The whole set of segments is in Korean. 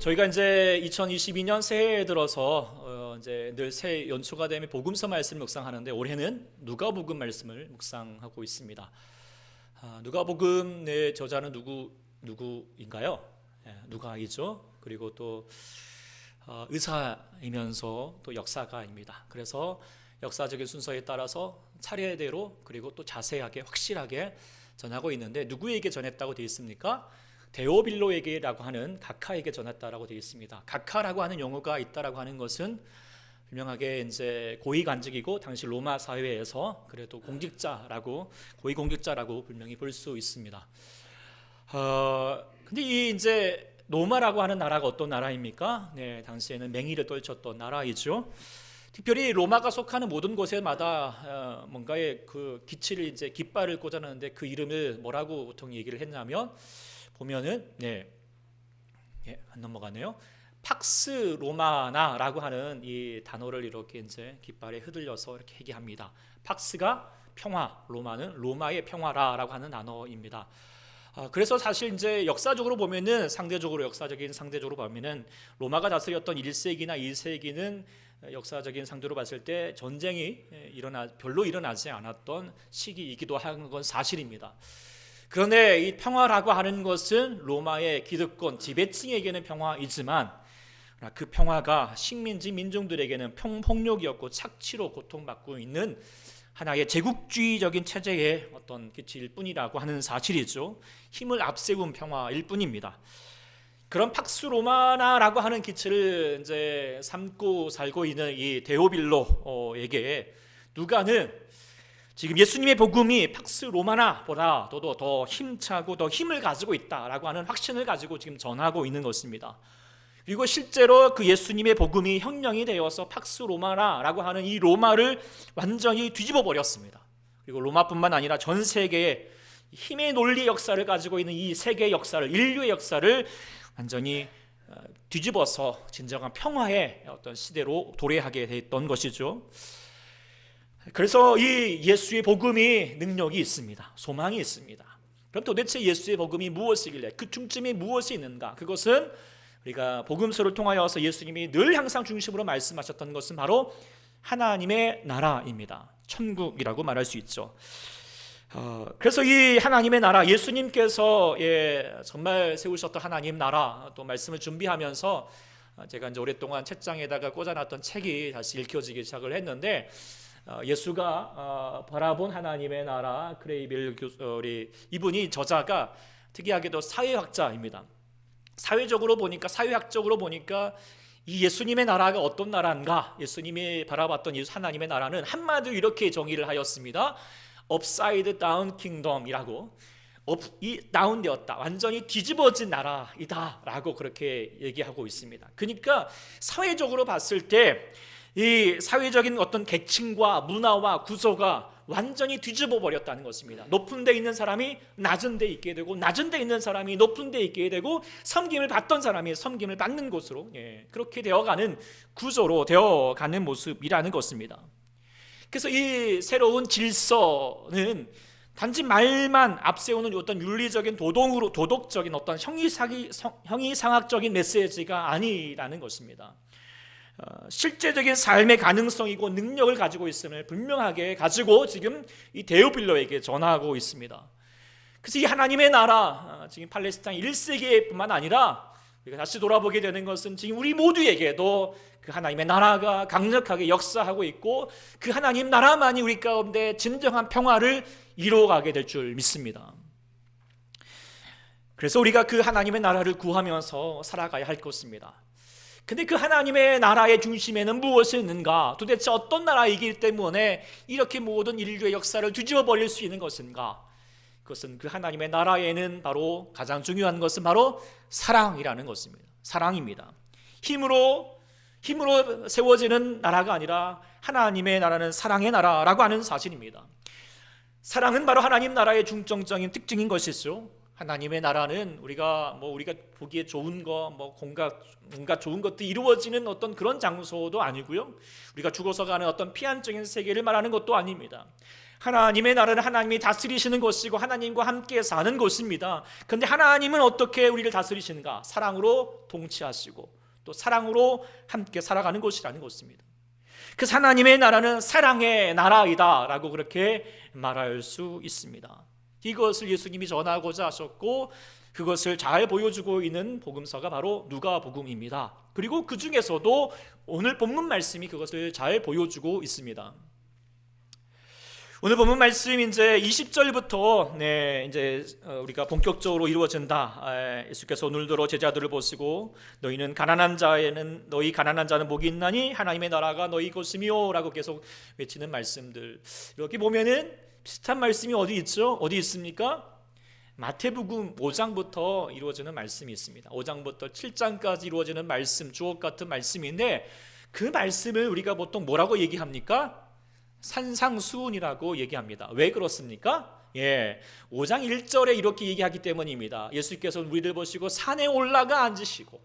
저희가 이제 2022년 새해에 들어서 이제 늘 새해 연초가 되면 복음서 말씀을 묵상하는데 올해는 누가복음 말씀을 묵상하고 있습니다. 누가복음의 저자는 누구인가요? 누가이죠. 그리고 또 의사이면서 또 역사가입니다. 그래서 역사적인 순서에 따라서 차례대로 그리고 또 자세하게 확실하게 전하고 있는데 누구에게 전했다고 되어 있습니까? 데오빌로에게라고 하는 각하에게 전했다라고 되어 있습니다. 각하라고 하는 용어가 있다라고 하는 것은 분명하게 이제 고위관직이고 당시 로마 사회에서 그래도 공직자라고 고위공직자라고 분명히 볼 수 있습니다. 근데 이 이제 로마라고 하는 나라가 어떤 나라입니까? 네, 당시에는 맹위를 떨쳤던 나라이죠. 특별히 로마가 속하는 모든 곳에마다 뭔가의 그 기치를 이제 깃발을 꽂아놨는데 그 이름을 뭐라고 보통 얘기를 했냐면 보면은 안 넘어가네요. 팍스 로마나라고 하는 이 단어를 이렇게 이제 깃발에 흔들려서 이렇게 얘기합니다. 팍스가 평화, 로마는 로마의 평화라라고 하는 단어입니다. 그래서 사실 이제 역사적으로 보면은 상대적으로 보면은 로마가 다스렸던 1세기나 2세기는 역사적인 상대로 봤을 때 전쟁이 별로 일어나지 않았던 시기이기도 한 건 사실입니다. 그런데 이 평화라고 하는 것은 로마의 기득권 지배층에게는 평화이지만 그 평화가 식민지 민중들에게는 폭력이었고 착취로 고통받고 있는 하나의 제국주의적인 체제의 어떤 기치일 뿐이라고 하는 사실이죠. 힘을 앞세운 평화일 뿐입니다. 그런 팍스 로마나라고 하는 기치를 이제 삼고 살고 있는 이 데오빌로에게 누가는 지금 예수님의 복음이 팍스 로마나보다 더 힘차고 더 힘을 가지고 있다라고 하는 확신을 가지고 지금 전하고 있는 것입니다. 그리고 실제로 그 예수님의 복음이 형령이 되어서 팍스 로마나라고 하는 이 로마를 완전히 뒤집어 버렸습니다. 그리고 로마뿐만 아니라 전 세계의 힘의 논리 역사를 가지고 있는 이 세계의 역사를, 인류의 역사를 완전히 뒤집어서 진정한 평화의 어떤 시대로 도래하게 됐던 것이죠. 그래서 이 예수의 복음이 능력이 있습니다. 소망이 있습니다. 그럼 도대체 예수의 복음이 무엇이길래 그 중심에 무엇이 있는가? 그것은 우리가 복음서를 통하여서 예수님이 늘 항상 중심으로 말씀하셨던 것은 바로 하나님의 나라입니다. 천국이라고 말할 수 있죠. 그래서 이 하나님의 나라, 예수님께서 정말 세우셨던 하나님 나라 또 말씀을 준비하면서 제가 이제 오랫동안 책장에다가 꽂아놨던 책이 다시 읽혀지기 시작을 했는데 예수가 바라본 하나님의 나라 크레이빌 교수리 이분이 저자가 특이하게도 사회학자입니다. 사회학적으로 보니까 이 예수님의 나라가 어떤 나라인가? 예수님이 바라봤던 하나님의 나라는 한마디로 이렇게 정의를 하였습니다. 업사이드 다운 킹덤이라고 다운되었다. 완전히 뒤집어진 나라이다라고 그렇게 얘기하고 있습니다. 그러니까 사회적으로 봤을 때 이 사회적인 어떤 계층과 문화와 구조가 완전히 뒤집어 버렸다는 것입니다. 높은 데 있는 사람이 낮은 데 있게 되고 낮은 데 있는 사람이 높은 데 있게 되고 섬김을 받던 사람이 섬김을 받는 곳으로 그렇게 되어가는 구조로 되어가는 모습이라는 것입니다. 그래서 이 새로운 질서는 단지 말만 앞세우는 어떤 윤리적인 도덕적인 어떤 형이상학적인 메시지가 아니라는 것입니다. 실제적인 삶의 가능성이고 능력을 가지고 있음을 분명하게 가지고 지금 이 데오빌로에게 전하고 있습니다. 그래서 이 하나님의 나라 지금 팔레스타인 1세기뿐만 아니라 우리가 다시 돌아보게 되는 것은 지금 우리 모두에게도 그 하나님의 나라가 강력하게 역사하고 있고 그 하나님 나라만이 우리 가운데 진정한 평화를 이루어가게 될 줄 믿습니다. 그래서 우리가 그 하나님의 나라를 구하면서 살아가야 할 것입니다. 근데 그 하나님의 나라의 중심에는 무엇이 있는가? 도대체 어떤 나라이기 때문에 이렇게 모든 인류의 역사를 뒤집어 버릴 수 있는 것인가? 그것은 그 하나님의 나라에는 바로 가장 중요한 것은 바로 사랑이라는 것입니다. 사랑입니다. 힘으로 세워지는 나라가 아니라 하나님의 나라는 사랑의 나라라고 하는 사실입니다. 사랑은 바로 하나님 나라의 중점적인 특징인 것이죠. 하나님의 나라는 우리가 보기에 좋은 거, 온갖 좋은 것들이 이루어지는 어떤 그런 장소도 아니고요. 우리가 죽어서 가는 어떤 피안적인 세계를 말하는 것도 아닙니다. 하나님의 나라는 하나님이 다스리시는 곳이고 하나님과 함께 사는 곳입니다. 그런데 하나님은 어떻게 우리를 다스리시는가? 사랑으로 통치하시고 또 사랑으로 함께 살아가는 곳이라는 것입니다. 그 하나님의 나라는 사랑의 나라이다 라고 그렇게 말할 수 있습니다. 이것을 예수님이 전하고자 하셨고 그것을 잘 보여주고 있는 복음서가 바로 누가복음입니다. 그리고 그 중에서도 오늘 본문 말씀이 그것을 잘 보여주고 있습니다. 오늘 본문 말씀 이제 20절부터 이제 우리가 본격적으로 이루어진다. 예수께서 오늘도로 제자들을 보시고 너희 가난한 자는 복이 있나니 하나님의 나라가 너희 것이며라고 계속 외치는 말씀들. 이렇게 보면은 비슷한 말씀이 어디 있죠? 어디 있습니까? 마태복음 5장부터 이루어지는 말씀이 있습니다. 5장부터 7장까지 이루어지는 말씀, 주옥 같은 말씀인데 그 말씀을 우리가 보통 뭐라고 얘기합니까? 산상수훈이라고 얘기합니다. 왜 그렇습니까? 5장 1절에 이렇게 얘기하기 때문입니다. 예수께서 우리를 보시고 산에 올라가 앉으시고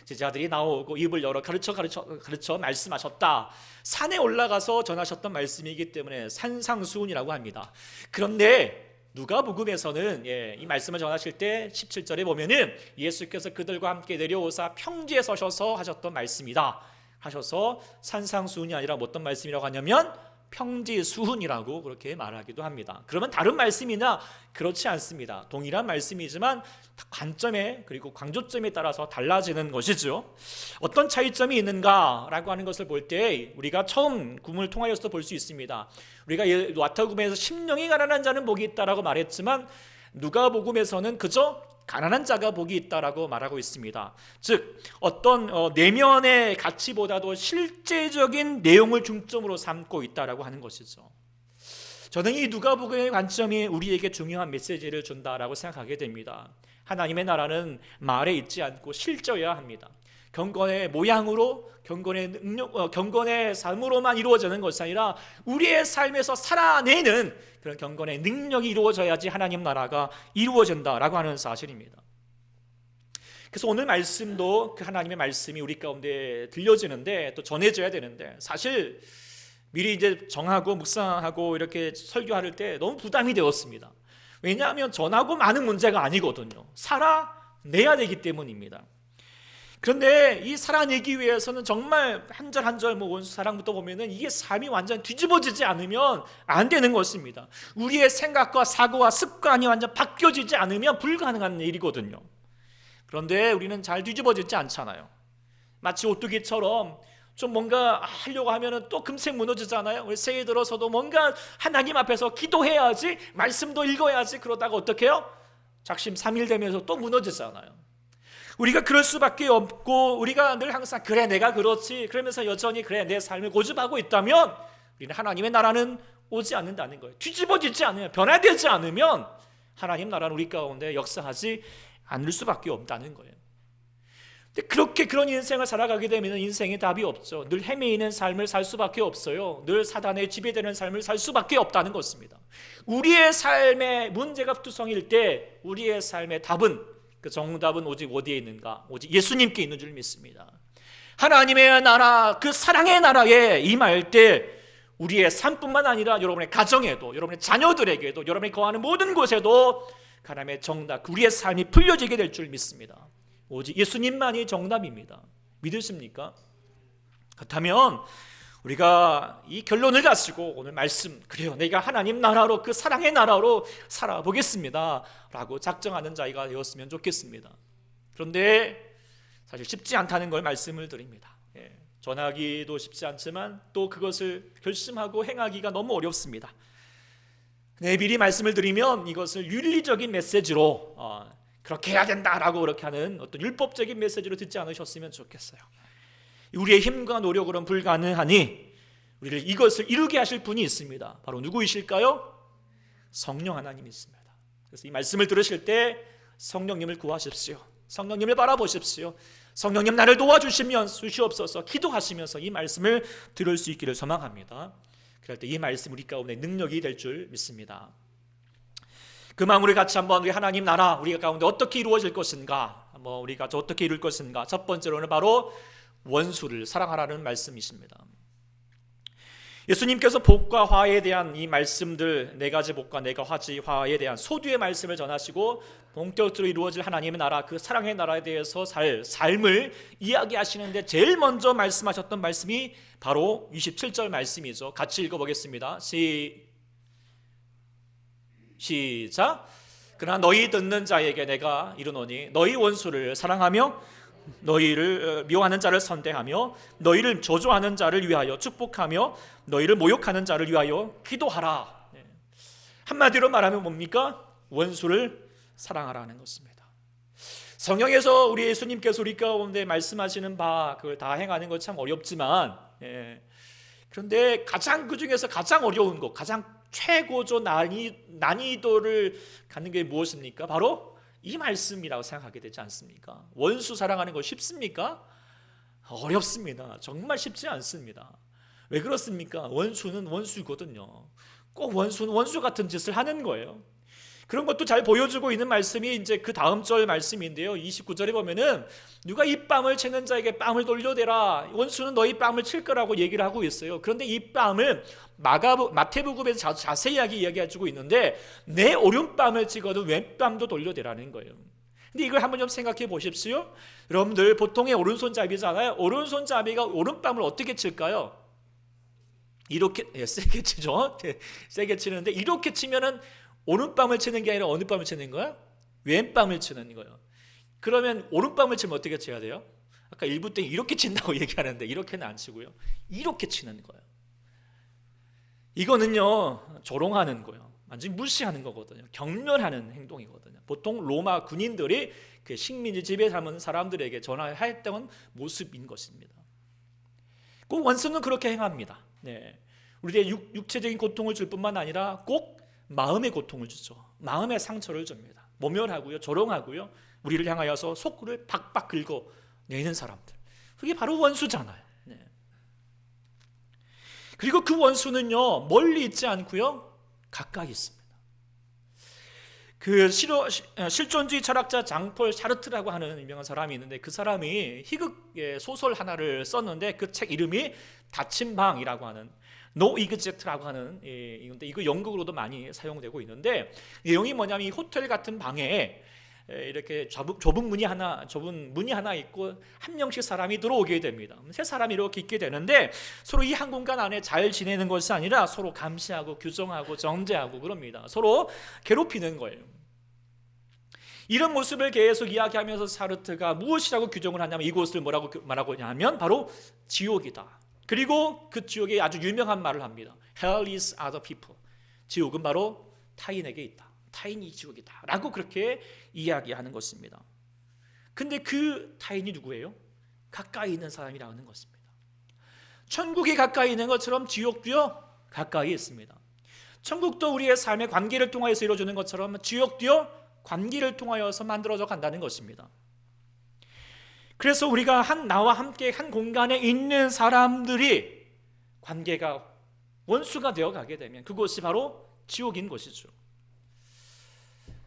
제자들이 나오고 입을 열어 가르쳐 말씀하셨다. 산에 올라가서 전하셨던 말씀이기 때문에 산상수훈이라고 합니다. 그런데 누가복음에서는 이 말씀을 전하실 때 17절에 보면은 예수께서 그들과 함께 내려오사 평지에 서셔서 하셨던 말씀이다 하셔서 산상수훈이 아니라 어떤 말씀이라고 하냐면 평지수훈이라고 그렇게 말하기도 합니다. 그러면 다른 말씀이나 그렇지 않습니다. 동일한 말씀이지만 관점에 그리고 강조점에 따라서 달라지는 것이죠. 어떤 차이점이 있는가라고 하는 것을 볼 때 우리가 처음 구문을 통하여서 볼 수 있습니다. 우리가 마태복음에서 심령이 가난한 자는 복이 있다라고 말했지만 누가복음에서는 그저 가난한 자가 복이 있다라고 말하고 있습니다. 즉 어떤 내면의 가치보다도 실제적인 내용을 중점으로 삼고 있다라고 하는 것이죠. 저는 이 누가복음의 관점이 우리에게 중요한 메시지를 준다라고 생각하게 됩니다. 하나님의 나라는 말에 있지 않고 실제여야 합니다. 경건의 모양으로 경건의 삶으로만 이루어지는 것이 아니라 우리의 삶에서 살아내는 그런 경건의 능력이 이루어져야지 하나님 나라가 이루어진다라고 하는 사실입니다. 그래서 오늘 말씀도 그 하나님의 말씀이 우리 가운데 들려지는데 또 전해져야 되는데 사실 미리 이제 정하고 묵상하고 이렇게 설교할 때 너무 부담이 되었습니다. 왜냐하면 전하고 많은 문제가 아니거든요. 살아내야 되기 때문입니다. 그런데 이 살아내기 위해서는 정말 한 절 한 절 원수 사랑부터 보면은 이게 삶이 완전 뒤집어지지 않으면 안 되는 것입니다. 우리의 생각과 사고와 습관이 완전 바뀌어지지 않으면 불가능한 일이거든요. 그런데 우리는 잘 뒤집어지지 않잖아요. 마치 오뚜기처럼 좀 뭔가 하려고 하면은 또 금세 무너지잖아요. 우리 새해 들어서도 뭔가 하나님 앞에서 기도해야지, 말씀도 읽어야지, 그러다가 어떻게 해요? 작심 삼일되면서 또 무너지잖아요. 우리가 그럴 수밖에 없고 우리가 늘 항상 그래 내가 그렇지 그러면서 여전히 그래 내 삶을 고집하고 있다면 우리는 하나님의 나라는 오지 않는다는 거예요. 뒤집어지지 않으면, 변화되지 않으면 하나님 나라는 우리 가운데 역사하지 않을 수밖에 없다는 거예요. 근데 그렇게 그런 인생을 살아가게 되면 인생에 답이 없죠. 늘 헤매이는 삶을 살 수밖에 없어요. 늘 사단에 지배되는 삶을 살 수밖에 없다는 것입니다. 우리의 삶에 문제가 투성일 때 우리의 삶의 답은, 그 정답은 오직 어디에 있는가? 오직 예수님께 있는 줄 믿습니다. 하나님의 나라, 그 사랑의 나라에 임할 때 우리의 삶뿐만 아니라 여러분의 가정에도, 여러분의 자녀들에게도, 여러분이 거하는 모든 곳에도 하나님의 정답, 우리의 삶이 풀려지게 될 줄 믿습니다. 오직 예수님만이 정답입니다. 믿으십니까? 그렇다면 우리가 이 결론을 가지고 오늘 말씀, 그래요 내가 하나님 나라로, 그 사랑의 나라로 살아보겠습니다 라고 작정하는 자가 되었으면 좋겠습니다. 그런데 사실 쉽지 않다는 걸 말씀을 드립니다. 전하기도 쉽지 않지만 또 그것을 결심하고 행하기가 너무 어렵습니다. 미리 말씀을 드리면 이것을 윤리적인 메시지로 그렇게 해야 된다라고 그렇게 하는 어떤 율법적인 메시지로 듣지 않으셨으면 좋겠어요. 우리의 힘과 노력으로는 불가능하니 우리를 이것을 이루게 하실 분이 있습니다. 바로 누구이실까요? 성령 하나님이 있습니다. 그래서 이 말씀을 들으실 때 성령님을 구하십시오. 성령님을 바라보십시오. 성령님 나를 도와주시면 주시옵소서 기도하시면서 이 말씀을 들을 수 있기를 소망합니다. 그럴 때 이 말씀 우리 가운데 능력이 될 줄 믿습니다. 그 마음으로 같이 한번 우리 하나님 나라 우리 가운데 어떻게 이루어질 것인가, 우리가 어떻게 이룰 것인가. 첫 번째로는 바로 원수를 사랑하라는 말씀이십니다. 예수님께서 복과 화에 대한 이 말씀들, 네 가지 복과 네 가지 화에 대한 소두의 말씀을 전하시고 본격적으로 이루어질 하나님의 나라, 그 사랑의 나라에 대해서 삶을 이야기하시는데 제일 먼저 말씀하셨던 말씀이 바로 27절 말씀이죠. 같이 읽어보겠습니다. 시작. 그러나 너희 듣는 자에게 내가 이르노니 너희 원수를 사랑하며 너희를 미워하는 자를 선대하며 너희를 저주하는 자를 위하여 축복하며 너희를 모욕하는 자를 위하여 기도하라. 한마디로 말하면 뭡니까? 원수를 사랑하라는 것입니다. 성경에서 우리 예수님께서 우리 가운데 말씀하시는 바 그걸 다 행하는 것 참 어렵지만, 그런데 가장 그 중에서 가장 어려운 것, 가장 최고조 난이도를 갖는 게 무엇입니까? 바로 이 말씀이라고 생각하게 되지 않습니까? 원수 사랑하는 거 쉽습니까? 어렵습니다. 정말 쉽지 않습니다. 왜 그렇습니까? 원수는 원수거든요. 꼭 원수는 원수 같은 짓을 하는 거예요. 그런 것도 잘 보여주고 있는 말씀이 이제 그 다음 절 말씀인데요. 29절에 보면은 누가 이 뺨을 치는 자에게 뺨을 돌려대라. 원수는 너희 뺨을 칠 거라고 얘기를 하고 있어요. 그런데 이 뺨을 마태복음에서 자세하게 이야기해주고 있는데 내 오른뺨을 찍어도 왼뺨도 돌려대라는 거예요. 근데 이걸 한번 좀 생각해 보십시오. 여러분들 보통의 오른손잡이잖아요. 오른손잡이가 오른뺨을 어떻게 칠까요? 이렇게 세게 치죠. 세게 치는데 이렇게 치면은 오른뺨을 치는 게 아니라 어느 뺨을 치는 거야? 왼뺨을 치는 거예요. 그러면 오른뺨을 치면 어떻게 쳐야 돼요? 아까 일부 때 이렇게 친다고 얘기하는데 이렇게는 안 치고요. 이렇게 치는 거예요. 이거는요 조롱하는 거예요. 완전히 무시하는 거거든요. 경멸하는 행동이거든요. 보통 로마 군인들이 그 식민지 지배 사는 사람들에게 전화했던 모습인 것입니다. 꼭 원수는 그렇게 행합니다. 우리의 육체적인 고통을 줄 뿐만 아니라 꼭 마음의 고통을 주죠. 마음의 상처를 줍니다. 모멸하고요, 조롱하고요, 우리를 향하여서 속구를 박박 긁어내는 사람들, 그게 바로 원수잖아요. 그리고 그 원수는요 멀리 있지 않고요 가까이 있습니다. 그 실존주의 철학자 장폴 샤르트라고 하는 유명한 사람이 있는데 그 사람이 희극의 소설 하나를 썼는데 그 책 이름이 닫힌 방이라고 하는 노 이그제트라고 하는 이건데 이거 연극으로도 많이 사용되고 있는데 내용이 뭐냐면 이 호텔 같은 방에 이렇게 좁은 문이 하나 있고 한 명씩 사람이 들어오게 됩니다. 세 사람이 이렇게 있게 되는데 서로 이 한 공간 안에 잘 지내는 것이 아니라 서로 감시하고 규정하고 정죄하고 그럽니다. 서로 괴롭히는 거예요. 이런 모습을 계속 이야기하면서 사르트가 무엇이라고 규정을 하냐면 이곳을 뭐라고 말하고 있냐면 바로 지옥이다. 그리고 그 지옥에 아주 유명한 말을 합니다. Hell is other people. 지옥은 바로 타인에게 있다. 타인이 지옥이다 라고 그렇게 이야기하는 것입니다. 근데 그 타인이 누구예요? 가까이 있는 사람이라는 것입니다. 천국이 가까이 있는 것처럼 지옥도요 가까이 있습니다. 천국도 우리의 삶의 관계를 통하여서 이루어지는 것처럼 지옥도요 관계를 통하여서 만들어져 간다는 것입니다. 그래서 우리가 나와 함께 한 공간에 있는 사람들이 관계가 원수가 되어 가게 되면 그것이 바로 지옥인 것이죠.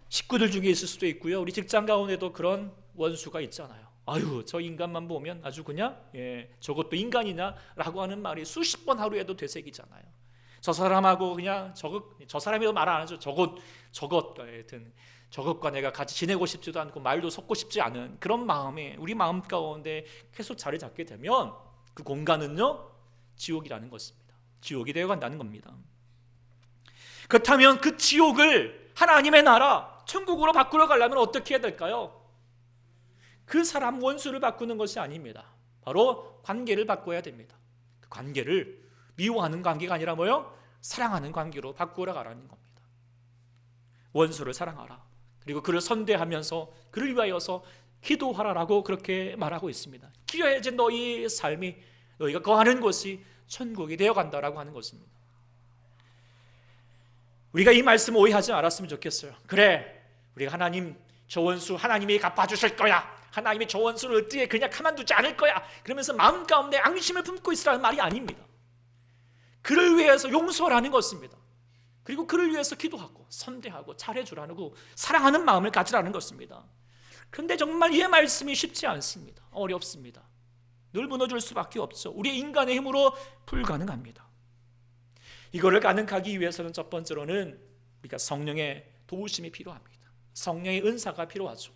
식구들 중에 있을 수도 있고요. 우리 직장 가운데도 그런 원수가 있잖아요. 아유, 저 인간만 보면 아주 그냥 저것도 인간이냐라고 하는 말이 수십 번 하루에도 되새기잖아요. 저 사람하고 그냥 저 사람이도 말 안 하죠. 저것과 내가 같이 지내고 싶지도 않고 말도 섞고 싶지 않은 그런 마음에 우리 마음 가운데 계속 자리 잡게 되면 그 공간은요 지옥이라는 것입니다. 지옥이 되어 간다는 겁니다. 그렇다면 그 지옥을 하나님의 나라 천국으로 바꾸러 가려면 어떻게 해야 될까요? 그 사람 원수를 바꾸는 것이 아닙니다. 바로 관계를 바꿔야 됩니다. 그 관계를 미워하는 관계가 아니라 뭐요? 사랑하는 관계로 바꾸러 가라는 겁니다. 원수를 사랑하라. 그리고 그를 선대하면서 그를 위하여서 기도하라라고 그렇게 말하고 있습니다. 기도해야지 너희 삶이 너희가 거하는 곳이 천국이 되어간다라고 하는 것입니다. 우리가 이 말씀 오해하지 않았으면 좋겠어요. 그래, 우리가 하나님 저 원수 하나님이 갚아주실 거야. 하나님이 저 원수를 어떻게 그냥 가만두지 않을 거야. 그러면서 마음 가운데 앙심을 품고 있으라는 말이 아닙니다. 그를 위해서 용서하라는 것입니다. 그리고 그를 위해서 기도하고 선대하고 잘해주라고 사랑하는 마음을 가지라는 것입니다. 그런데 정말 이 말씀이 쉽지 않습니다. 어렵습니다. 늘 무너질 수밖에 없죠. 우리 인간의 힘으로 불가능합니다. 이거를 가능하기 위해서는 첫 번째로는 우리가 성령의 도우심이 필요합니다. 성령의 은사가 필요하죠.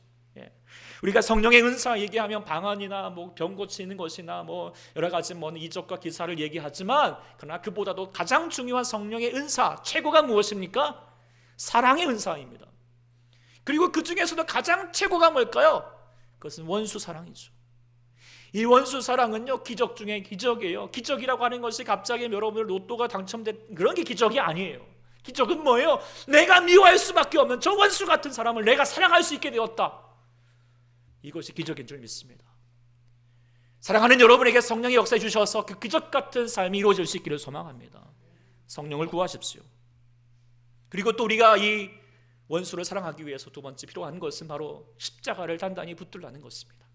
우리가 성령의 은사 얘기하면 방언이나 뭐 병 고치는 것이나 뭐 여러 가지 뭐 이적과 기사를 얘기하지만, 그러나 그보다도 가장 중요한 성령의 은사 최고가 무엇입니까? 사랑의 은사입니다. 그리고 그 중에서도 가장 최고가 뭘까요? 그것은 원수 사랑이죠. 이 원수 사랑은요, 기적 중에 기적이에요. 기적이라고 하는 것이 갑자기 여러분들 로또가 당첨된 그런 게 기적이 아니에요. 기적은 뭐예요? 내가 미워할 수밖에 없는 저 원수 같은 사람을 내가 사랑할 수 있게 되었다. 이것이 기적인 줄 믿습니다. 사랑하는 여러분에게 성령의 역사해 주셔서 그 기적 같은 삶이 이루어질 수 있기를 소망합니다. 성령을 구하십시오. 그리고 또 우리가 이 원수를 사랑하기 위해서 두 번째 필요한 것은 바로 십자가를 단단히 붙들라는 것입니다.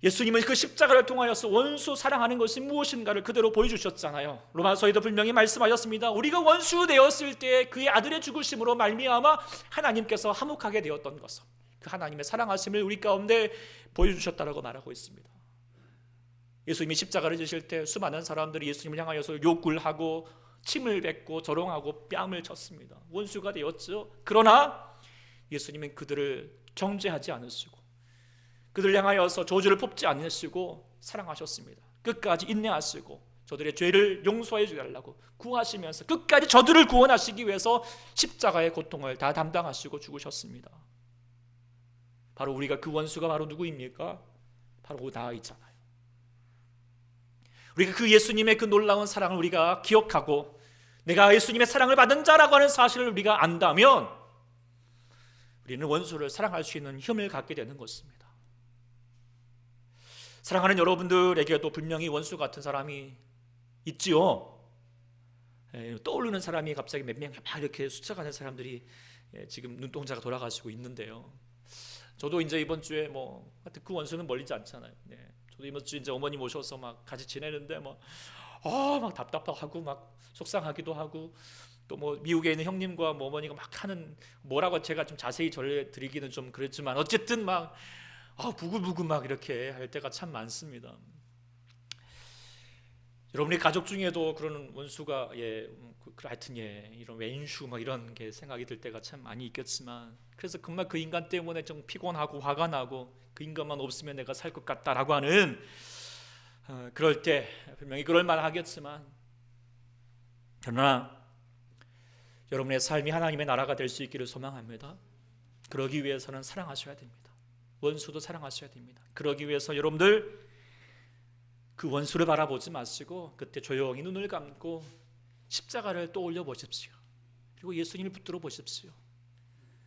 예수님은 그 십자가를 통하여서 원수 사랑하는 것이 무엇인가를 그대로 보여주셨잖아요. 로마서에도 분명히 말씀하셨습니다. 우리가 원수 되었을 때 그의 아들의 죽으심으로 말미암아 하나님께서 화목하게 되었던 것을, 그 하나님의 사랑하심을 우리 가운데 보여주셨다라고 말하고 있습니다. 예수님이 십자가를 지실 때 수많은 사람들이 예수님을 향하여서 욕을 하고 침을 뱉고 조롱하고 뺨을 쳤습니다. 원수가 되었죠. 그러나 예수님은 그들을 정죄하지 않으시고 그들을 향하여서 저주를 뽑지 않으시고 사랑하셨습니다. 끝까지 인내하시고 저들의 죄를 용서해 주달라고 구하시면서 끝까지 저들을 구원하시기 위해서 십자가의 고통을 다 담당하시고 죽으셨습니다. 바로 우리가 그 원수가 바로 누구입니까? 바로 나이잖아요. 우리가 그 예수님의 그 놀라운 사랑을 우리가 기억하고 내가 예수님의 사랑을 받은 자라고 하는 사실을 우리가 안다면 우리는 원수를 사랑할 수 있는 힘을 갖게 되는 것입니다. 사랑하는 여러분들에게도 분명히 원수 같은 사람이 있지요. 떠오르는 사람이 갑자기 몇 명 막 이렇게 숫자가는 사람들이 지금 눈동자가 돌아가시고 있는데요. 저도 이제 이번 주에 뭐 그 원수는 멀리지 않잖아요. 저도 이번 주 이제 어머니 모셔서 막 같이 지내는데 막 답답하고 막 속상하기도 하고 또 뭐 미국에 있는 형님과 뭐 어머니가 막 하는 뭐라고 제가 좀 자세히 전해드리기는 좀 그랬지만 어쨌든 막 부글부글 막 이렇게 할 때가 참 많습니다. 여러분의 가족 중에도 그런 원수가 하여튼 이런 왼수 막 이런 게 생각이 들 때가 참 많이 있겠지만, 그래서 정말 그 인간 때문에 좀 피곤하고 화가 나고 그 인간만 없으면 내가 살 것 같다라고 하는 그럴 때 분명히 그럴 만하겠지만, 그러나 여러분의 삶이 하나님의 나라가 될 수 있기를 소망합니다. 그러기 위해서는 사랑하셔야 됩니다. 원수도 사랑하셔야 됩니다. 그러기 위해서 여러분들 그 원수를 바라보지 마시고 그때 조용히 눈을 감고 십자가를 떠올려 보십시오. 그리고 예수님을 붙들어 보십시오.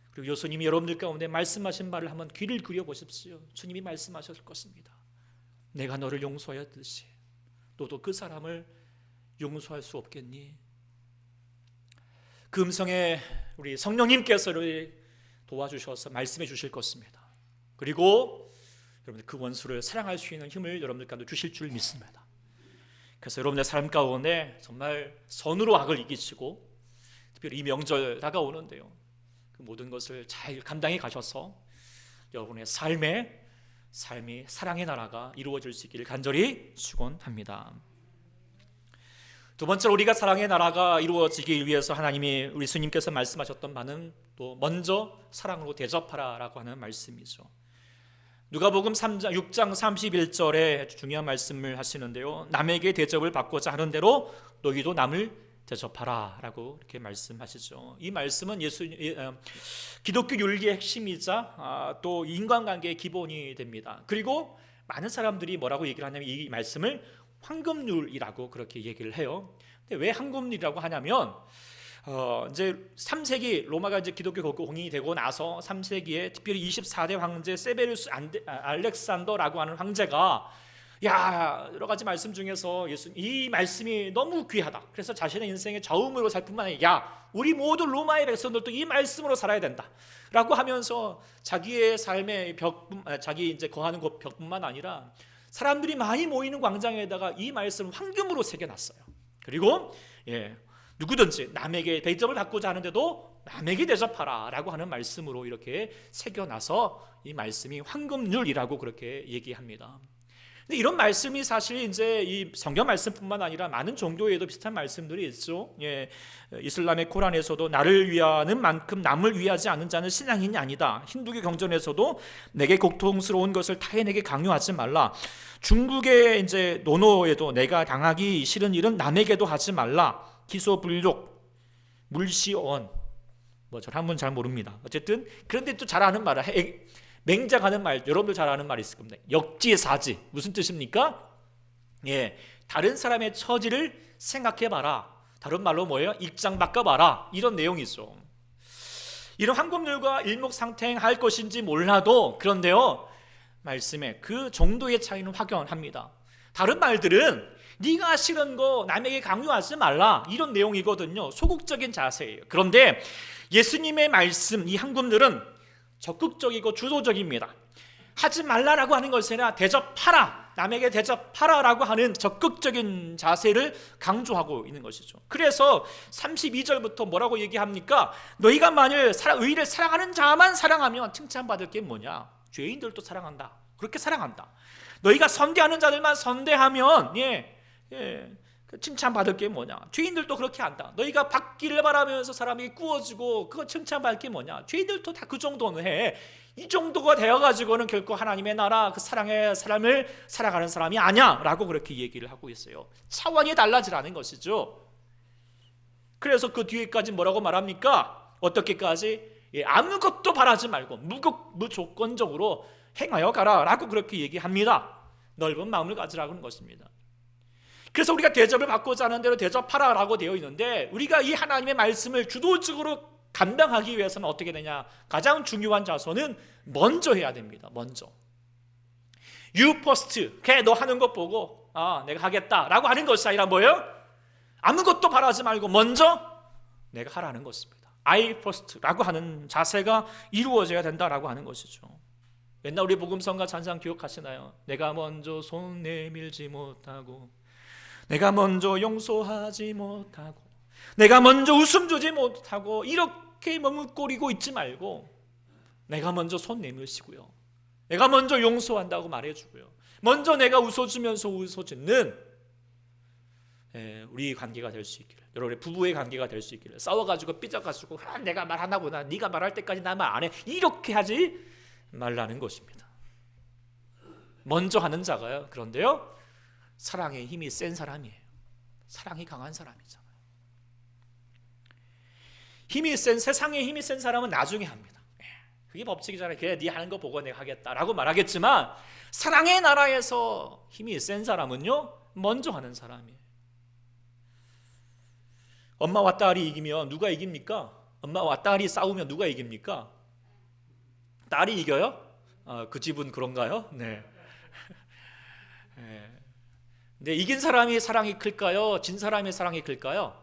그리고 예수님이 여러분들 가운데 말씀하신 말을 한번 귀를 기울여 보십시오. 주님이 말씀하셨을 것입니다. 내가 너를 용서하였듯이 너도 그 사람을 용서할 수 없겠니? 그 음성에 우리 성령님께서를 도와주셔서 말씀해 주실 것입니다. 그리고 여러분들 그 원수를 사랑할 수 있는 힘을 여러분들 가운데 주실 줄 믿습니다. 그래서 여러분의 삶 가운데 정말 선으로 악을 이기시고, 특별히 이 명절 다가오는데요, 그 모든 것을 잘 감당해 가셔서 여러분의 삶이 사랑의 나라가 이루어질 수 있기를 간절히 축원합니다. 두 번째로 우리가 사랑의 나라가 이루어지기 위해서 하나님이 우리 주님께서 말씀하셨던 바는 또 먼저 사랑으로 대접하라라고 하는 말씀이죠. 누가복음 6장 31절에 중요한 말씀을 하시는데요, 남에게 대접을 받고자 하는 대로 너희도 남을 대접하라 라고 이렇게 말씀하시죠. 이 말씀은 기독교 윤리의 핵심이자 또 인간관계의 기본이 됩니다. 그리고 많은 사람들이 뭐라고 얘기를 하냐면 이 말씀을 황금률이라고 그렇게 얘기를 해요. 근데 왜 황금률이라고 하냐면 이제 3세기 로마가 이제 기독교 공인이 되고 나서 3세기에 특별히 24대 황제 세베루스 알렉산더라고 하는 황제가 여러 가지 말씀 중에서 이 말씀이 너무 귀하다. 그래서 자신의 인생의 저음으로 살 뿐만 아니라 우리 모두 로마의 백성들도 이 말씀으로 살아야 된다라고 하면서 자기의 삶의 자기 이제 거하는 곳 벽뿐만 아니라 사람들이 많이 모이는 광장에다가 이 말씀을 황금으로 새겨놨어요. 그리고 누구든지 남에게 대접을 받고자 하는데도 남에게 대접하라 라고 하는 말씀으로 이렇게 새겨놔서 이 말씀이 황금률이라고 그렇게 얘기합니다. 근데 이런 말씀이 사실 이제 이 성경 말씀뿐만 아니라 많은 종교에도 비슷한 말씀들이 있죠. 예, 이슬람의 코란에서도 나를 위하는 만큼 남을 위하지 않은 자는 신앙인이 아니다. 힌두교 경전에서도 내게 고통스러운 것을 타인에게 강요하지 말라. 중국의 이제 노노에도 내가 당하기 싫은 일은 남에게도 하지 말라. 기소불욕, 물시언. 뭐 저 한번 잘 모릅니다. 어쨌든 그런데 또 잘 아는 말을 맹장하는 말, 여러분들 잘 아는 말이 있을 겁니다. 역지사지. 무슨 뜻입니까? 예, 다른 사람의 처지를 생각해봐라. 다른 말로 뭐예요? 입장 바꿔봐라. 이런 내용이죠. 이런 황금률과 일목상탱할 것인지 몰라도 그런데요, 말씀에 그 정도의 차이는 확연합니다. 다른 말들은 네가 싫은 거 남에게 강요하지 말라, 이런 내용이거든요. 소극적인 자세예요. 그런데 예수님의 말씀, 이 황금률은 적극적이고 주도적입니다. 하지 말라라고 하는 것이 아니라 대접하라, 남에게 대접하라라고 하는 적극적인 자세를 강조하고 있는 것이죠. 그래서 32절부터 뭐라고 얘기합니까? 너희가 만일 의를 사랑하는 자만 사랑하면 칭찬받을 게 뭐냐? 죄인들도 사랑한다. 그렇게 사랑한다. 너희가 선대하는 자들만 선대하면 칭찬받을 게 뭐냐? 죄인들도 그렇게 한다. 너희가 받기를 바라면서 사람이 구워지고 그거 칭찬받을 게 뭐냐? 죄인들도 다 그 정도는 해. 이 정도가 되어가지고는 결코 하나님의 나라, 그 사랑의 사람을 살아가는 사람이 아니야 라고 그렇게 얘기를 하고 있어요. 차원이 달라지라는 것이죠. 그래서 그 뒤에까지 뭐라고 말합니까? 어떻게까지? 아무것도 바라지 말고 무조건적으로 행하여 가라 라고 그렇게 얘기합니다. 넓은 마음을 가지라고 하는 것입니다. 그래서 우리가 대접을 받고자 하는 대로 대접하라 라고 되어 있는데, 우리가 이 하나님의 말씀을 주도적으로 감당하기 위해서는 어떻게 되냐? 가장 중요한 자세는 먼저 해야 됩니다. 먼저 You first. 걔 너 하는 것 보고 내가 하겠다 라고 하는 것이 아니라 뭐예요? 아무것도 바라지 말고 먼저 내가 하라는 것입니다. I first 라고 하는 자세가 이루어져야 된다라고 하는 것이죠. 옛날 우리 복음성가 찬양 기억하시나요? 내가 먼저 손 내밀지 못하고, 내가 먼저 용서하지 못하고, 내가 먼저 웃음 주지 못하고, 이렇게 머뭇거리고 있지 말고 내가 먼저 손 내밀시고요, 내가 먼저 용서한다고 말해주고요, 먼저 내가 웃어주면서 웃어주는 우리 관계가 될 수 있기를, 여러분의 부부의 관계가 될 수 있기를. 싸워가지고 삐져가지고 내가 말하나 보다, 네가 말할 때까지 나 말 안 해, 이렇게 하지 말라는 것입니다. 먼저 하는 자가요, 그런데요, 사랑의 힘이 센 사람이에요. 사랑이 강한 사람이잖아요. 세상의 힘이 센 사람은 나중에 합니다. 그게 법칙이잖아요. 그래, 네 하는 거 보고 내가 하겠다라고 말하겠지만, 사랑의 나라에서 힘이 센 사람은요, 먼저 하는 사람이에요. 엄마와 딸이 이기면 누가 이깁니까? 엄마와 딸이 싸우면 누가 이깁니까? 딸이 이겨요? 그 집은 그런가요? 네. 근데 이긴 사람이 사랑이 클까요? 진 사람의 사랑이 클까요?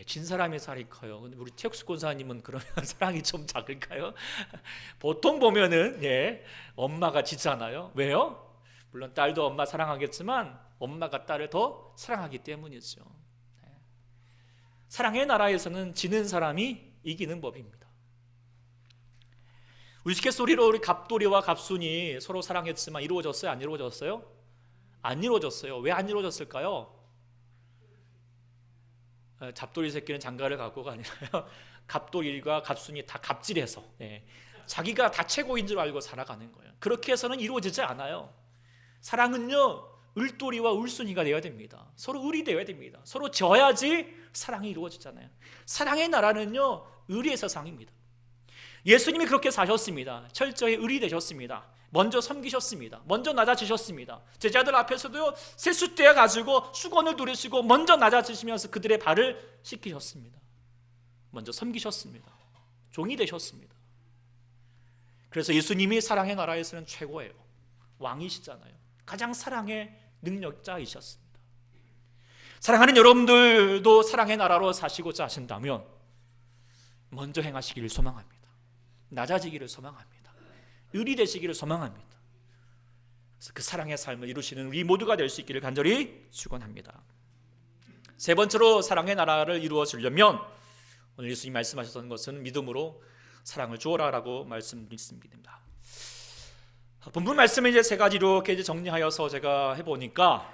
진 사람의 사랑이 커요. 근데 우리 최국수 권사님은 그러면 사랑이 좀 작을까요? 보통 보면은 엄마가 지잖아요. 왜요? 물론 딸도 엄마 사랑하겠지만 엄마가 딸을 더 사랑하기 때문이죠. 사랑의 나라에서는 지는 사람이 이기는 법입니다. 우스갯소리로 우리 갑돌이와 갑순이 서로 사랑했지만 이루어졌어요? 안 이루어졌어요? 안 이루어졌어요. 왜 안 이루어졌을까요? 잡돌이 새끼는 장가를 갖고가 아니라요, 갑돌이가 갑순이 다 갑질해서 자기가 다 최고인 줄 알고 살아가는 거예요. 그렇게 해서는 이루어지지 않아요. 사랑은요, 을돌이와 울순이가 되어야 됩니다. 서로 을이 되어야 됩니다. 서로 져야지 사랑이 이루어지잖아요. 사랑의 나라는요, 의리의 세상입니다. 예수님이 그렇게 사셨습니다. 철저히 의리 되셨습니다. 먼저 섬기셨습니다. 먼저 낮아지셨습니다. 제자들 앞에서도 세숫대어 가지고 수건을 두르시고 먼저 낮아지시면서 그들의 발을 씻기셨습니다. 먼저 섬기셨습니다. 종이 되셨습니다. 그래서 예수님이 사랑의 나라에서는 최고예요. 왕이시잖아요. 가장 사랑의 능력자이셨습니다. 사랑하는 여러분들도 사랑의 나라로 사시고자 하신다면 먼저 행하시기를 소망합니다. 낮아지기를 소망합니다. 의리 되시기를 소망합니다. 그래서 그 사랑의 삶을 이루시는 우리 모두가 될 수 있기를 간절히 축원합니다. 세 번째로 사랑의 나라를 이루어 주려면 오늘 예수님 말씀하셨던 것은 믿음으로 사랑을 주어라라고 말씀드렸습니다. 본문 말씀을 이제 세 가지 이렇게 이제 정리하여서 제가 해보니까,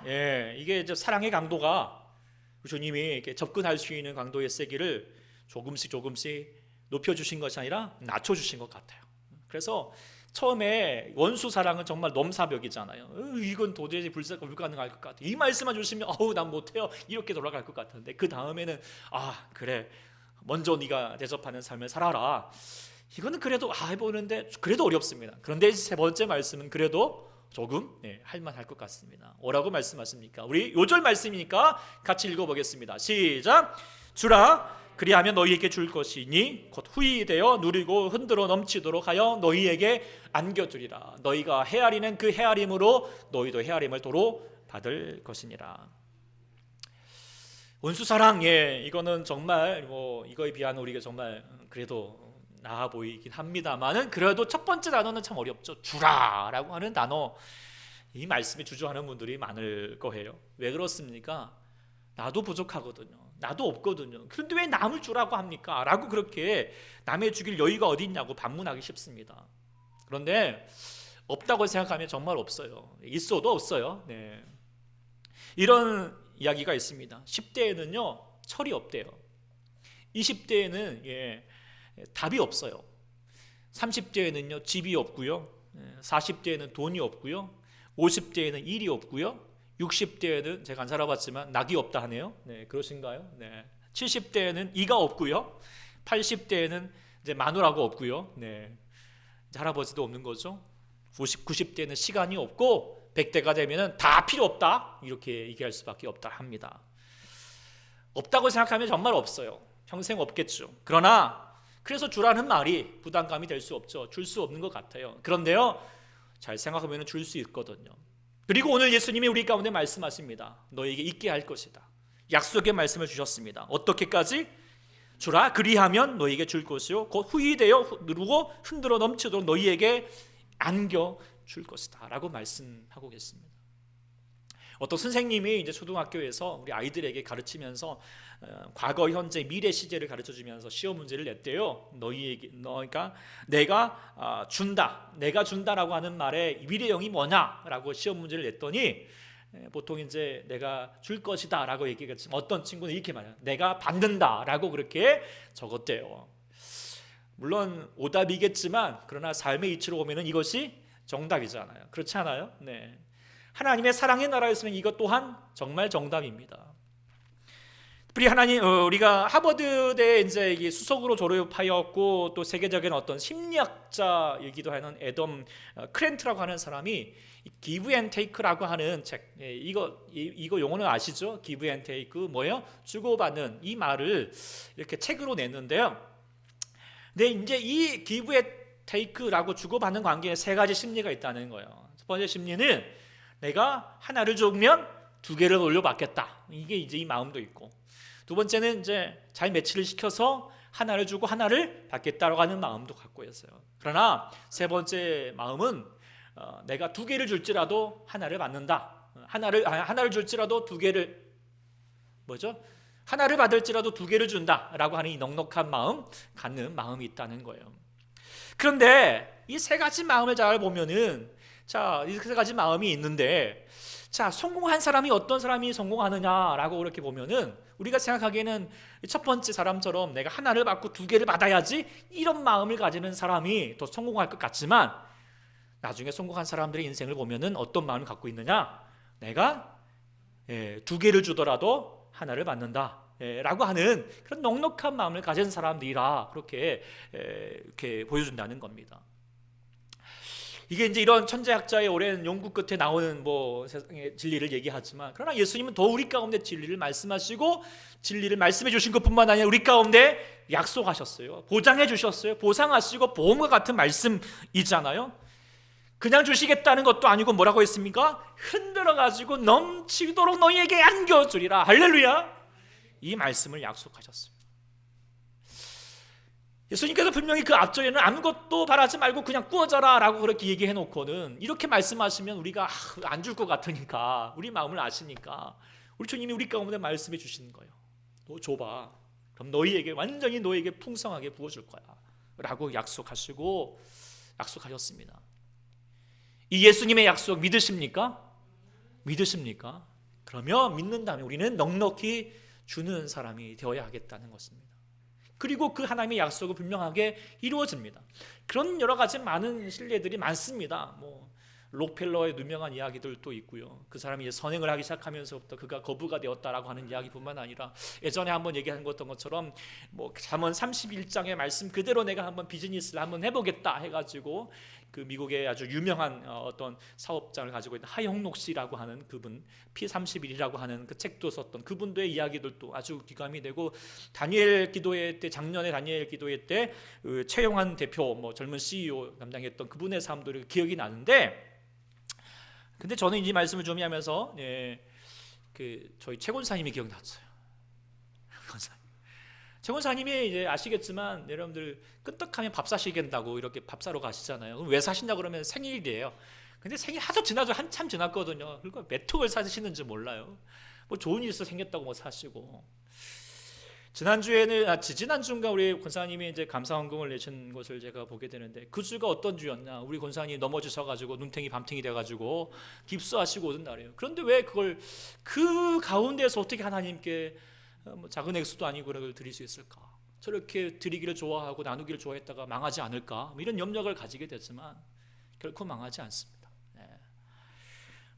이게 이제 사랑의 강도가 주님이 이렇게 접근할 수 있는 강도의 세기를 조금씩 높여주신 것이 아니라 낮춰주신 것 같아요. 그래서 처음에 원수 사랑은 정말 넘사벽이잖아요. 이건 도저히 불가능할 것 같아. 이 말씀만 주시면 난 못해요. 이렇게 돌아갈 것 같은데, 그 다음에는 그래, 먼저 네가 대접하는 삶을 살아라. 이거는 그래도 해보는데 그래도 어렵습니다. 그런데 세 번째 말씀은 그래도 조금 할만할 것 같습니다. 뭐라고 말씀하십니까? 우리 요절 말씀이니까 같이 읽어보겠습니다. 시작. 주라, 그리하면 너희에게 줄 것이니 곧 후히 되어 누리고 흔들어 넘치도록 하여 너희에게 안겨주리라. 너희가 헤아리는 그 헤아림으로 너희도 헤아림을 도로 받을 것이니라. 원수사랑, 이거는 정말 이거에 비하면 우리가 정말 그래도 나아 보이긴 합니다만은, 그래도 첫 번째 단어는 참 어렵죠. 주라라고 하는 단어, 이 말씀에 주저하는 분들이 많을 거예요. 왜 그렇습니까? 나도 부족하거든요. 나도 없거든요. 그런데 왜 남을 주라고 합니까? 라고 그렇게 남의 주길 여유가 어디 있냐고 반문하기 쉽습니다. 그런데 없다고 생각하면 정말 없어요. 있어도 없어요. 이런 이야기가 있습니다. 10대에는요 철이 없대요. 20대에는 답이 없어요. 30대에는요 집이 없고요. 40대에는 돈이 없고요. 50대에는 일이 없고요. 60대에는 제가 안 살아봤지만 낙이 없다 하네요. 그러신가요? 70대에는 이가 없고요. 80대에는 이제 마누라가 없고요. 할아버지도 없는 거죠. 90대에는 시간이 없고 100대가 되면은 다 필요 없다, 이렇게 얘기할 수밖에 없다 합니다. 없다고 생각하면 정말 없어요. 평생 없겠죠. 그러나 그래서 주라는 말이 부담감이 될 수 없죠. 줄 수 없는 것 같아요. 그런데요, 잘 생각하면 줄 수 있거든요. 그리고 오늘 예수님이 우리 가운데 말씀하십니다. 너에게 있게 할 것이다. 약속의 말씀을 주셨습니다. 어떻게까지? 주라, 그리하면 너에게 줄 것이요 곧 후히 되어 누르고 흔들어 넘치도록 너희에게 안겨 줄 것이다 라고 말씀하고 계십니다. 어떤 선생님이 이제 초등학교에서 우리 아이들에게 가르치면서 과거, 현재, 미래 시제를 가르쳐주면서 시험 문제를 냈대요. 그러니까 내가 준다, 내가 준다라고 하는 말의 미래형이 뭐냐라고 시험 문제를 냈더니 보통 이제 내가 줄 것이다라고 얘기했지만 어떤 친구는 이렇게 말해요. 내가 받는다라고 그렇게 적었대요. 물론 오답이겠지만 그러나 삶의 이치로 보면은 이것이 정답이잖아요. 그렇지 않아요? 하나님의 사랑의 나라였으면 이것 또한 정말 정답입니다. 특별히 우리가 하버드대 이제 수석으로 졸업하였고 또 세계적인 어떤 심리학자이기도 하는 애덤 크렌트라고 하는 사람이 기브 앤 테이크라고 하는 책, 이거 용어는 아시죠? 기브 앤 테이크 뭐예요? 주고받는, 이 말을 이렇게 책으로 냈는데요. 근데 이제 이 기브 앤 테이크라고 주고받는 관계에 세 가지 심리가 있다는 거예요. 첫 번째 심리는 내가 하나를 주면 두 개를 돌려받겠다. 이게 이제 이 마음도 있고, 두 번째는 이제 잘 매치를 시켜서 하나를 주고 하나를 받겠다라고 하는 마음도 갖고 있어요. 그러나 세 번째 마음은 내가 두 개를 줄지라도 하나를 받는다. 하나를 줄지라도 두 개를 하나를 받을지라도 두 개를 준다라고 하는 이 넉넉한 마음, 갖는 마음이 있다는 거예요. 그런데 이 세 가지 마음을 잘 보면은, 이 세 가지 마음이 있는데, 성공한 사람이 어떤 사람이 성공하느냐라고 그렇게 보면은 우리가 생각하기에는 첫 번째 사람처럼 내가 하나를 받고 두 개를 받아야지, 이런 마음을 가지는 사람이 더 성공할 것 같지만, 나중에 성공한 사람들의 인생을 보면은 어떤 마음을 갖고 있느냐? 내가 두 개를 주더라도 하나를 받는다 라고 하는 그런 넉넉한 마음을 가진 사람들이라 그렇게 보여준다는 겁니다. 이게 이제 이런 천재학자의 오랜 연구 끝에 나오는 세상의 진리를 얘기하지만, 그러나 예수님은 더 우리 가운데 진리를 말씀하시고, 진리를 말씀해 주신 것뿐만 아니라 우리 가운데 약속하셨어요. 보장해 주셨어요. 보상하시고 보험과 같은 말씀이잖아요. 그냥 주시겠다는 것도 아니고 뭐라고 했습니까? 흔들어 가지고 넘치도록 너희에게 안겨주리라. 할렐루야. 이 말씀을 약속하셨습니다. 예수님께서 분명히 그 앞절에는 아무것도 바라지 말고 그냥 꾸어져라 라고 그렇게 얘기해 놓고는, 이렇게 말씀하시면 우리가 안 줄 것 같으니까, 우리 마음을 아시니까 우리 주님이 우리 가운데 말씀해 주시는 거예요. 너 줘봐. 그럼 완전히 너희에게 풍성하게 부어줄 거야 라고 약속하셨습니다. 이 예수님의 약속 믿으십니까? 믿으십니까? 그러면 믿는다면 우리는 넉넉히 주는 사람이 되어야 하겠다는 것입니다. 그리고 그 하나님의 약속은 분명하게 이루어집니다. 그런 여러 가지 많은 신뢰들이 많습니다. 록펠러의 유명한 이야기들도 있고요. 그 사람이 이제 선행을 하기 시작하면서부터 그가 거부가 되었다라고 하는 이야기뿐만 아니라 예전에 한번 얘기한 것처럼 잠언 31장의 말씀 그대로 내가 한번 비즈니스를 한번 해보겠다 해가지고 그 미국의 아주 유명한 어떤 사업장을 가지고 있는 하영록 씨라고 하는 그분, P31이라고 하는 그 책도 썼던 그분들의 이야기들도 아주 기감이 되고, 다니엘 기도회 때, 작년에 다니엘 기도회 때 최영환 대표 젊은 CEO 담당했던 그분의 삶도 기억이 나는데, 근데 저는 이 말씀을 좀 하면서 저희 최 권사님이 기억났어요. 최 권사님이 이제 아시겠지만 여러분들 끄떡하면 밥 사시겠다고 이렇게 밥 사러 가시잖아요. 그럼 왜 사신다 그러면 생일이에요. 근데 생일 하도 지나서 한참 지났거든요. 그러니까 몇 톡을 사시는지 몰라요. 좋은 일 있어 생겼다고 사시고. 지난주인가 우리 권사님이 이제 감사헌금을 내신 것을 제가 보게 되는데, 그 주가 어떤 주였나? 우리 권사님이 넘어지셔가지고 눈탱이 밤탱이 돼가지고 깁스하시고 오던 날이에요. 그런데 왜 그걸 그 가운데서 어떻게 하나님께 작은 액수도 아니고 그걸 드릴 수 있을까? 저렇게 드리기를 좋아하고 나누기를 좋아했다가 망하지 않을까? 이런 염려를 가지게 됐지만 결코 망하지 않습니다.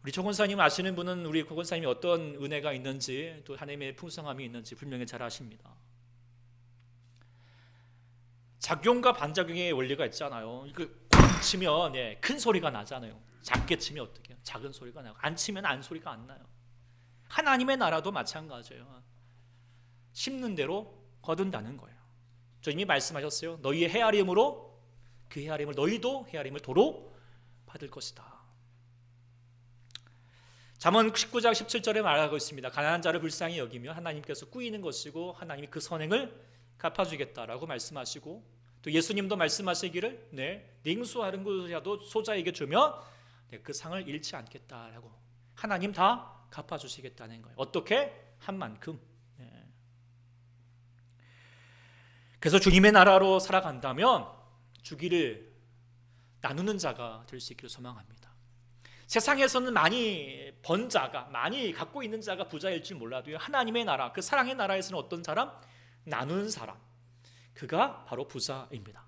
우리 조 권사님 아시는 분은 우리 고 권사님이 어떤 은혜가 있는지, 또 하나님의 풍성함이 있는지 분명히 잘 아십니다. 작용과 반작용의 원리가 있잖아요. 이걸 꽉 치면 큰 소리가 나잖아요. 작게 치면 어떻게 해요? 작은 소리가 나고, 안 치면 안 소리가 안 나요. 하나님의 나라도 마찬가지예요. 심는 대로 거둔다는 거예요. 주님이 말씀하셨어요. 너희의 헤아림으로 그 헤아림을 너희도 헤아림을 도로 받을 것이다. 잠언 19장 17절에 말하고 있습니다. 가난한 자를 불쌍히 여기며 하나님께서 꾸이는 것이고 하나님이 그 선행을 갚아주겠다라고 말씀하시고, 또 예수님도 말씀하시기를 냉수하는 것이라도 소자에게 주며 그 상을 잃지 않겠다라고, 하나님 다 갚아주시겠다는 거예요. 어떻게? 한 만큼. 그래서 주님의 나라로 살아간다면 주기를 나누는 자가 될 수 있기를 소망합니다. 세상에서는 많이 번 자가, 많이 갖고 있는 자가 부자일지 몰라도요, 하나님의 나라, 그 사랑의 나라에서는 어떤 사람? 나누는 사람, 그가 바로 부자입니다.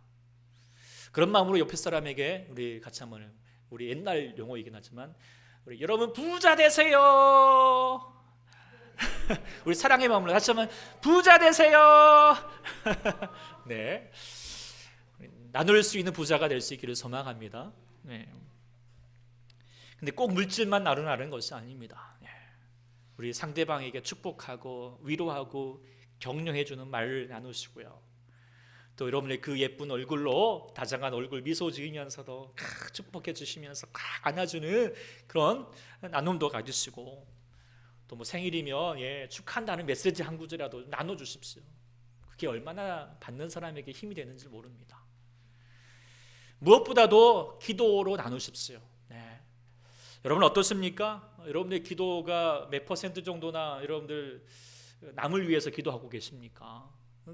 그런 마음으로 옆에 사람에게 우리 같이 한번, 우리 옛날 용어이긴 하지만 여러분 부자 되세요. 우리 사랑의 마음으로 다시 한번 부자 되세요. 네, 나눌 수 있는 부자가 될 수 있기를 소망합니다. 근데 꼭 물질만 나누는 것이 아닙니다. 우리 상대방에게 축복하고 위로하고 격려해주는 말을 나누시고요. 또 여러분의 그 예쁜 얼굴로 다정한 얼굴 미소 지으면서도 축복해 주시면서 안아주는 그런 나눔도 가지시고, 또 생일이면 축하한다는 메시지 한 구절이라도 나눠주십시오. 그게 얼마나 받는 사람에게 힘이 되는지 모릅니다. 무엇보다도 기도로 나누십시오. 여러분 어떻습니까? 여러분의 기도가 몇 퍼센트 정도나 여러분들 남을 위해서 기도하고 계십니까?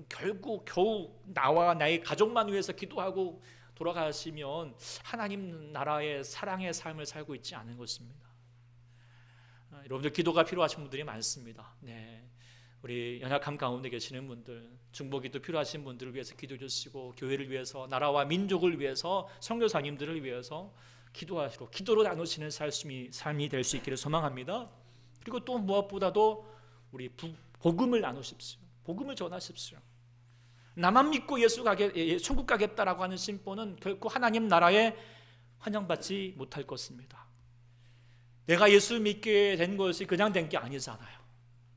결국 겨우 나와 나의 가족만 위해서 기도하고 돌아가시면 하나님 나라의 사랑의 삶을 살고 있지 않은 것입니다. 여러분들 기도가 필요하신 분들이 많습니다. 우리 연약함 가운데 계시는 분들, 중보기도 필요하신 분들을 위해서 기도해 주시고, 교회를 위해서, 나라와 민족을 위해서, 선교사님들을 위해서 기도하시고 기도로 나누시는 삶이 될 수 있기를 소망합니다. 그리고 또 무엇보다도 우리 복음을 나누십시오. 복음을 전하십시오. 나만 믿고 천국 가겠다라고 하는 심보는 결코 하나님 나라에 환영받지 못할 것입니다. 내가 예수 믿게 된 것이 그냥 된 게 아니잖아요.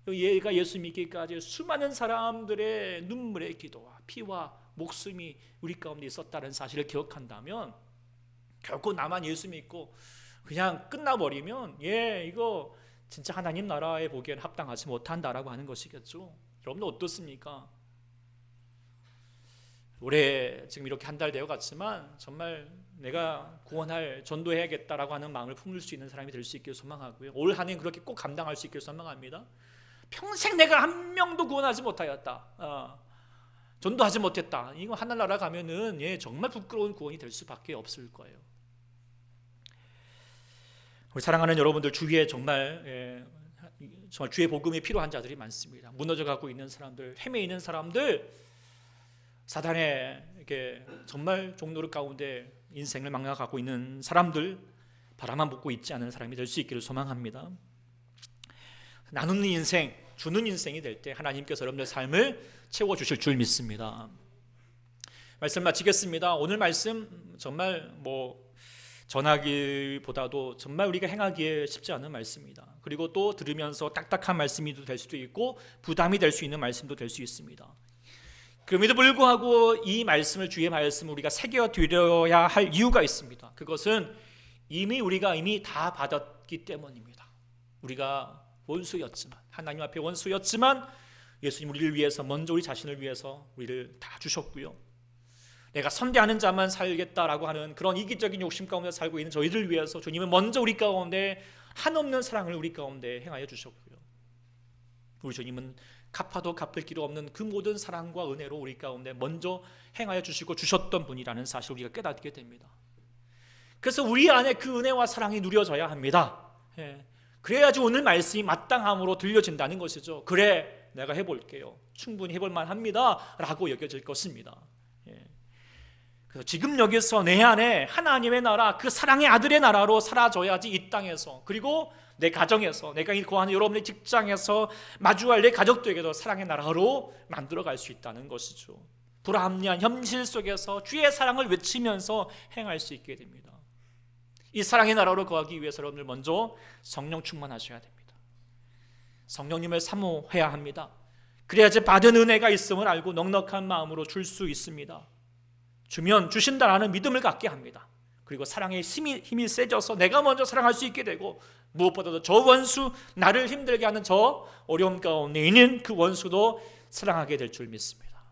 얘가 예수 믿기까지 수많은 사람들의 눈물의 기도와 피와 목숨이 우리 가운데 있었다는 사실을 기억한다면, 결코 나만 예수 믿고 그냥 끝나버리면 이거 진짜 하나님 나라에 보기엔 합당하지 못한다라고 하는 것이겠죠. 여러분도 어떻습니까? 올해 지금 이렇게 한 달 되어 갔지만 정말 내가 구원할, 전도해야겠다라고 하는 마음을 품을 수 있는 사람이 될 수 있기를 소망하고요. 올 한 해 그렇게 꼭 감당할 수 있기를 소망합니다. 평생 내가 한 명도 구원하지 못하였다, 전도하지 못했다, 이거 하늘나라 가면은 정말 부끄러운 구원이 될 수밖에 없을 거예요. 우리 사랑하는 여러분들 주위에 정말 주의 복음이 필요한 자들이 많습니다. 무너져 가고 있는 사람들, 헤매 있는 사람들, 사단의 정말 종노릇 가운데 인생을 망가가고 있는 사람들, 바라만 보고 있지 않은 사람이 될 수 있기를 소망합니다. 나누는 인생, 주는 인생이 될 때 하나님께서 여러분의 삶을 채워주실 줄 믿습니다. 말씀 마치겠습니다. 오늘 말씀 정말 전하기보다도 정말 우리가 행하기에 쉽지 않은 말씀입니다. 그리고 또 들으면서 딱딱한 말씀이 될 수도 있고 부담이 될 수 있는 말씀도 될 수 있습니다. 그럼에도 불구하고 이 말씀을, 주의 말씀을 우리가 새겨드려야 할 이유가 있습니다. 그것은 우리가 이미 다 받았기 때문입니다. 우리가 원수였지만, 하나님 앞에 원수였지만 예수님 우리를 위해서, 먼저 우리 자신을 위해서 우리를 다 주셨고요. 내가 선대하는 자만 살겠다라고 하는 그런 이기적인 욕심 가운데 살고 있는 저희들 위해서 주님은 먼저 우리 가운데 한없는 사랑을 우리 가운데 행하여 주셨고요. 우리 주님은 갚아도 갚을 길 없는 그 모든 사랑과 은혜로 우리 가운데 먼저 행하여 주시고 주셨던 분이라는 사실을 우리가 깨닫게 됩니다. 그래서 우리 안에 그 은혜와 사랑이 누려져야 합니다. 그래야지 오늘 말씀이 마땅함으로 들려진다는 것이죠. 그래, 내가 해볼게요. 충분히 해볼만 합니다 라고 여겨질 것입니다. 그래서 지금 여기서 내 안에 하나님의 나라, 그 사랑의 아들의 나라로 살아줘야지 이 땅에서, 그리고 내 가정에서, 내가 거하는 여러분의 직장에서 마주할 내 가족들에게도 사랑의 나라로 만들어갈 수 있다는 것이죠. 불합리한 현실 속에서 주의 사랑을 외치면서 행할 수 있게 됩니다. 이 사랑의 나라로 거하기 위해서 여러분들 먼저 성령 충만하셔야 됩니다. 성령님을 사모해야 합니다. 그래야지 받은 은혜가 있음을 알고 넉넉한 마음으로 줄 수 있습니다. 주면 주신다라는 믿음을 갖게 합니다. 그리고 사랑의 힘이 세져서 내가 먼저 사랑할 수 있게 되고, 무엇보다도 저 원수, 나를 힘들게 하는 저 어려움 가운데 있는 그 원수도 사랑하게 될 줄 믿습니다.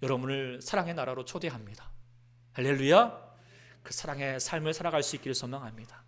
여러분을 사랑의 나라로 초대합니다. 할렐루야. 그 사랑의 삶을 살아갈 수 있기를 소망합니다.